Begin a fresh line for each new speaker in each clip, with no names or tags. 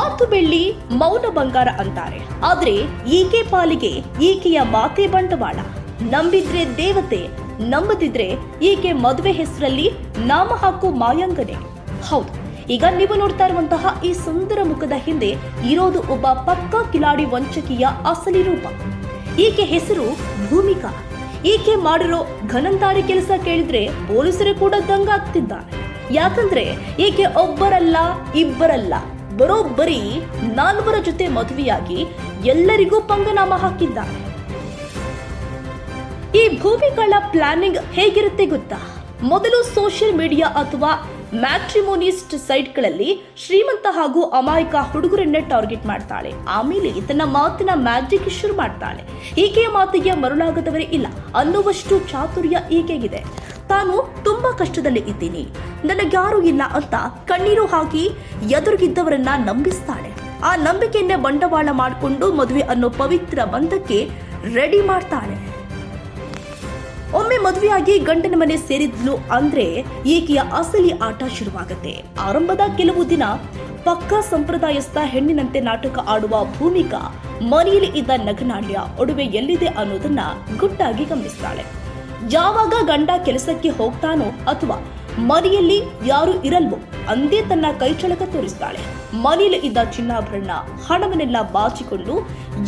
ಮಾತು ಬೆಳ್ಳಿ ಮೌನ ಬಂಗಾರ ಅಂತಾರೆ. ಆದ್ರೆ ಈಕೆ ಪಾಲಿಗೆ ಈಕೆಯ ಮಾತೆ ಬಂಡವಾಳ. ನಂಬಿದ್ರೆ ದೇವತೆ, ನಂಬದಿದ್ರೆ ಈಕೆ ಮದುವೆ ಹೆಸರಲ್ಲಿ ನಾಮ ಹಾಕೋ ಮಾಯಾಂಗನೆ. ಹೌದು, ಈಗ ನೀವು ನೋಡ್ತಾ ಇರುವಂತಹ ಈ ಸುಂದರ ಮುಖದ ಹಿಂದೆ ಇರೋದು ಒಬ್ಬ ಪಕ್ಕಾ ಕಿಲಾಡಿ ವಂಚಕಿಯ ಅಸಲಿ ರೂಪ. ಈಕೆ ಹೆಸರು ಭೂಮಿಕಾ. ಈಕೆ ಮಾಡಿರೋ ಘನಂದಾರಿ ಕೆಲಸ ಕೇಳಿದ್ರೆ ಪೊಲೀಸರು ಕೂಡ ದಂಗಾಗ್ತಿದ್ದಾರೆ. ಯಾಕಂದ್ರೆ ಈಕೆ ಒಬ್ಬರಲ್ಲ ಇಬ್ಬರಲ್ಲ, ಬರೋಬ್ಬರಿ 4 ಜೊತೆ ಮದುವೆಯಾಗಿ ಎಲ್ಲರಿಗೂ ಪಂಗನಾಮ ಹಾಕಿದ್ದಾರೆ. ಈ ಭೂಮಿಗಳ ಪ್ಲಾನಿಂಗ್ ಹೇಗಿರುತ್ತೆ ಗೊತ್ತಾ? ಮೊದಲು ಸೋಷಿಯಲ್ ಮೀಡಿಯಾ ಅಥವಾ ಮ್ಯಾಟ್ರಿಮೋನಿಸ್ಟ್ ಸೈಟ್ಗಳಲ್ಲಿ ಶ್ರೀಮಂತ ಹಾಗೂ ಅಮಾಯಕ ಹುಡುಗರನ್ನೇ ಟಾರ್ಗೆಟ್ ಮಾಡ್ತಾಳೆ. ಆಮೇಲೆ ತನ್ನ ಮಾತಿನ ಮ್ಯಾಜಿಕ್ ಶುರು ಮಾಡ್ತಾಳೆ. ಈಕೆಯ ಮಾತಿಗೆ ಮರುಳಾಗದವರೇ ಇಲ್ಲ ಅನ್ನುವಷ್ಟು ಚಾತುರ್ಯ ಈಕೆಗಿದೆ. ತಾನು ತುಂಬಾ ಕಷ್ಟದಲ್ಲಿ ಇದ್ದೀನಿ, ನನಗ್ಯಾರೂ ಇಲ್ಲ ಅಂತ ಕಣ್ಣೀರು ಹಾಕಿ ಎದುರಿಗಿದ್ದವರನ್ನ ನಂಬಿಸ್ತಾಳೆ. ಆ ನಂಬಿಕೆಯನ್ನೇ ಬಂಡವಾಳ ಮಾಡಿಕೊಂಡು ಮದುವೆ ಅನ್ನೋ ಪವಿತ್ರ ಬಂಧಕ್ಕೆ ರೆಡಿ ಮಾಡ್ತಾಳೆ. ಒಮ್ಮೆ ಮದುವೆಯಾಗಿ ಗಂಡನ ಮನೆ ಸೇರಿದ್ಲು ಅಂದ್ರೆ ಈಕೆಯ ಅಸಲಿ ಆಟ ಶುರುವಾಗುತ್ತೆ. ಆರಂಭದ ಕೆಲವು ದಿನ ಪಕ್ಕಾ ಸಂಪ್ರದಾಯಸ್ಥ ಹೆಣ್ಣಿನಂತೆ ನಾಟಕ ಆಡುವ ಭೂಮಿಕಾ ಮನೆಯಲ್ಲಿ ಇದ್ದ ನಗನಾಡ್ಯ, ಒಡವೆ ಎಲ್ಲಿದೆ ಅನ್ನೋದನ್ನ ಗುಟ್ಟಾಗಿ ಗಮನಿಸ್ತಾಳೆ. ಯಾವಾಗ ಗಂಡ ಕೆಲಸಕ್ಕೆ ಹೋಗ್ತಾನೋ ಅಥವಾ ಮನೆಯಲ್ಲಿ ಯಾರು ಇರಲ್ವೋ ಅಂದೇ ತನ್ನ ಕೈಚಳಕ ತೋರಿಸ್ತಾಳೆ. ಮನೆಯಲ್ಲಿ ಇದ್ದ ಚಿನ್ನಾಭರಣ, ಹಣವನ್ನೆಲ್ಲ ಬಾಚಿಕೊಂಡು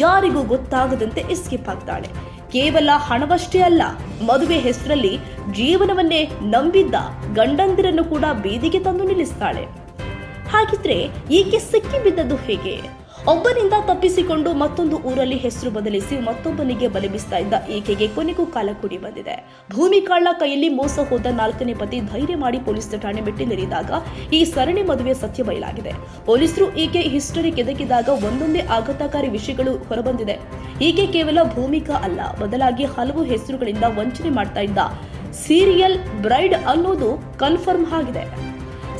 ಯಾರಿಗೂ ಗೊತ್ತಾಗದಂತೆ ಎಸ್ಕೇಪ್ ಆಗ್ತಾಳೆ. ಕೇವಲ ಹಣವಷ್ಟೇ ಅಲ್ಲ, ಮದುವೆ ಹೆಸರಲ್ಲಿ ಜೀವನವನ್ನೇ ನಂಬಿದ್ದ ಗಂಡಂದಿರನ್ನು ಕೂಡ ಬೀದಿಗೆ ತಂದು ನಿಲ್ಲಿಸ್ತಾಳೆ. ಹಾಗಿದ್ರೆ ಈಕೆ ಸಿಕ್ಕಿ ಬಿದ್ದದ್ದು ಹೇಗೆ? ಒಬ್ಬನಿಂದ ತಪ್ಪಿಸಿಕೊಂಡು ಮತ್ತೊಂದು ಊರಲ್ಲಿ ಹೆಸರು ಬದಲಿಸಿ ಮತ್ತೊಬ್ಬನಿಗೆ ಬಲಿಬಿಸ್ತಾ ಇದ್ದ ಈಕೆಗೆ ಕೊನೆಗೂ ಕಾಲ ಕೂಡಿ ಬಂದಿದೆ. ಭೂಮಿಕಾಳ ಕೈಯಲ್ಲಿ ಮೋಸ ಹೋದ 4ನೇ ಪತಿ ಧೈರ್ಯ ಮಾಡಿ ಪೊಲೀಸ್ ಠಾಣೆ ಮೆಟ್ಟಿಲೇರಿದಾಗ ಈ ಸರಣಿ ಮದುವೆ ಸತ್ಯ ಬಯಲಾಗಿದೆ. ಪೊಲೀಸರು ಈಕೆ ಹಿಸ್ಟರಿ ಕೆದಕಿದಾಗ ಒಂದೊಂದೇ ಆಘಾತಕಾರಿ ವಿಷಯಗಳು ಹೊರಬಂದಿದೆ. ಈಕೆ ಕೇವಲ ಭೂಮಿಕಾ ಅಲ್ಲ, ಬದಲಾಗಿ ಹಲವು ಹೆಸರುಗಳಿಂದ ವಂಚನೆ ಮಾಡ್ತಾ ಇದ್ದ ಸೀರಿಯಲ್ ಬ್ರೈಡ್ ಅನ್ನೋದು ಕನ್ಫರ್ಮ್ ಆಗಿದೆ.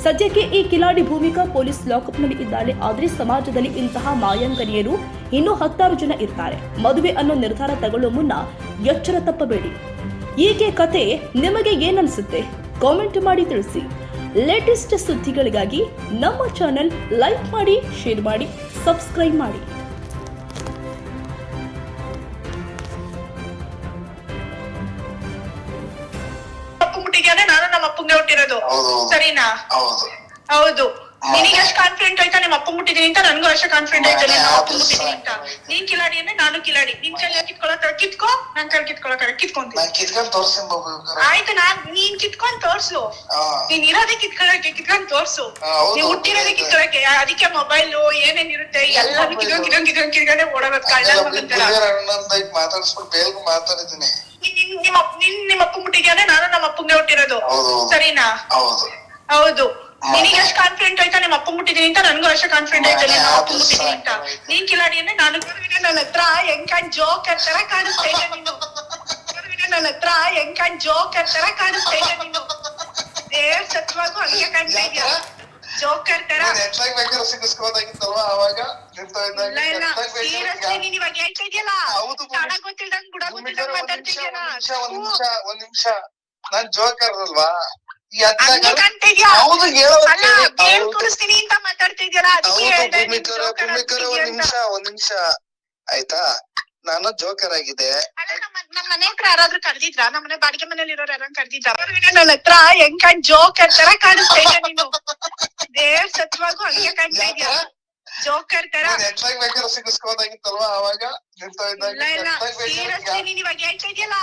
ಸದ್ಯಕ್ಕೆ ಈ ಕಿಲಾಡಿ ಭೂಮಿಕಾ ಪೊಲೀಸ್ ಲಾಕಪ್ನಲ್ಲಿ ಇದ್ದಾಳೆ. ಆದ್ರೆ ಸಮಾಜದಲ್ಲಿ ಇಂತಹ ಮಾಯಾಂಗನಿಯರು ಇನ್ನೂ 10 ಜನ ಇರ್ತಾರೆ. ಮದುವೆ ಅನ್ನೋ ನಿರ್ಧಾರ ತಗೊಳ್ಳೋ ಮುನ್ನ ಎಚ್ಚರ ತಪ್ಪಬೇಡಿ. ಈಕೆ ಕತೆ ನಿಮಗೆ ಏನನ್ಸುತ್ತೆ? ಕಾಮೆಂಟ್ ಮಾಡಿ ತಿಳಿಸಿ. ಲೇಟೆಸ್ಟ್ ಸುದ್ದಿಗಳಿಗಾಗಿ ನಮ್ಮ ಚಾನೆಲ್ ಲೈಕ್ ಮಾಡಿ, ಶೇರ್ ಮಾಡಿ, ಸಬ್ಸ್ಕ್ರೈಬ್ ಮಾಡಿ.
ನಾನು ನಮ್ಮ ಅಪ್ಪಂಗೆ ಹುಟ್ಟಿರೋದು, ಸರಿನಾ? ಹೌದು. ನಿನಗೆ ಎಷ್ಟು ಕಾನ್ಫಿಡೆಂಟ್ ಆಯ್ತಾ ನಿಮ್ಮ ಅಪ್ಪ ಮುಟ್ಟಿದೀನಿ ಅಂತ? ನನ್ಗೂ ಅಷ್ಟೇ ಕಾನ್ಫಿಡೆಂಟ್ ಆಯ್ತು ನಾನು ಅಪ್ಪ ಮುಟ್ಟಿದೀನಿ ಅಂತ. ನೀನ್ ಕಿಲಾಡಿ ಅಂದ್ರೆ ನಾನು ಕಿಲಾಡಿ. ನಿನ್ ಕೈಲಿ ಕಿತ್ಕೊಳ್ಳೋ ಕಿತ್ಕೋ, ನನ್ ಕೈಲಿ ಕಿತ್ಕೊಳ್ಳೋ ಕಿತ್ಕೊಂತೀನಿ. ಆಯ್ತು, ನೀನ್ ಕಿತ್ಕೊಂಡ್ ತೋರ್ಸು. ನೀನ್ ಇರೋದೇ ಕಿತ್ಕೊಂಡ್ ತೋರ್ಸು. ನೀವ್ ಹುಟ್ಟಿರೋದೇ ಕಿತ್ಕೊಳಕ್ಕೆ. ಅದಕ್ಕೆ ಮೊಬೈಲ್ ಏನೇನ್ ಇರುತ್ತೆ ಎಲ್ಲಾನು ಕಿತ್ಕೊಂಡೆ ಓಡೋದ್ ಕಳ್ಳ ನಿಮ್ಮ ಅಪ್ಪ ಮುಟ್ಟಿದ್ಯಾನೆ, ನಾನು ನಮ್ಮ ಅಪ್ಪಂಗೆ ಹುಟ್ಟಿರೋದು, ಸರಿನಾ? ಹೌದು. ನಿನಗೆ ಎಷ್ಟು ಕಾನ್ಫಿಡೆಂಟ್ ಆಯ್ತಾ ನಿಮ್ಮ ಅಪ್ಪ ಮುಟ್ಟಿದೀನಿ ಅಂತ? ನನ್ಗೂ ಅಷ್ಟೇ ಕಾನ್ಫಿಡೆಂಟ್ ಆಯ್ತು ನಾನು ಅಪ್ಪ ಮುಟ್ಟಿದೀನಿ ಅಂತ. ನೀನ್ ಕಿಲಾಡಿ ಅಂದ್ರೆ ನಾನು ನನ್ನ ಹತ್ರ ಹೆಂಗ್ ಜೋಕರ್ ತರ ಕಾಣಿಸ್ತಾ ಇದ್ದೆ ನೀನು. ನನ್ನ ಹತ್ರ ಹೆಂಗ್ ಜೋಕರ್ ತರ ಕಾಣಿಸ್ತಾ ಇದ್ದೆ ನೀನು. ದೇವ್ ಸತ್ವಾಗೂ ಹಂಗೆ ಕಾಣ್ತಾ ಇದ್ಯಾ, ಜೋಕರ್ ತರ. ಸೀರಿಯಸ್ಲಿ ನೀನ್ ಇವಾಗ ಹೇಳ್ತಾ ಇದೆಯಲ್ಲ, ಚೆನ್ನಾಗ್ ಗೊತ್ತಿಲ್ದಂಗ್ ಗುಡ ಗೊತ್ತಿಲ್ದಂಗ್ ಮಾತಾಡ್ತಿದ್ಯಲ್ಲ.
ಒಂದ್ ನಿಮಿಷ, ನಾನ್ ಜೋಕರ್ ಅಲ್ವಾ?
ಕೊಡಿಸ್ತೀನಿ ಅಂತ ಮಾತಾಡ್ತಿದ್ಯಲ್ಲ,
ಒಂದ್ ನಿಮಿಷ ಆಯ್ತಾ? ನಾನು ಜೋಕರ್ ಆಗಿದೆ.
ನಮ್ಮ ಮನೆ ಹತ್ರ ಯಾರಾದ್ರೂ ಕರ್ದಿದ್ರ? ನಮ್ಮನೆ ಬಾಡಿಗೆ ಮನೇಲಿ ಇರೋರು ಯಾರು ಕರ್ದಿದ್ರ? ನನ್ನ ಹತ್ರ ಹೆಂಗ್ ಜೋಕರ್ ತರ ಕಾಣಿಸ್ತಾ ಇದ್ದೆ ನೀನು. ದೇವ್ ಸತ್ವಾಗೂ ಹಂಗೆ ಕಾಣ್ತಾ ಇದ್ಯಾ, ಜೋಕರ್ ತರ.
ಸಿಗಿಸ್ಕೋದಾಗಿತ್ತಲ್ವಾ ಅವಾಗ?
ಸೀರಿಯಸ್ಲಿ ನೀನ್ ಇವಾಗ ಹೇಳ್ತಾ ಇದೆಯಲ್ಲ,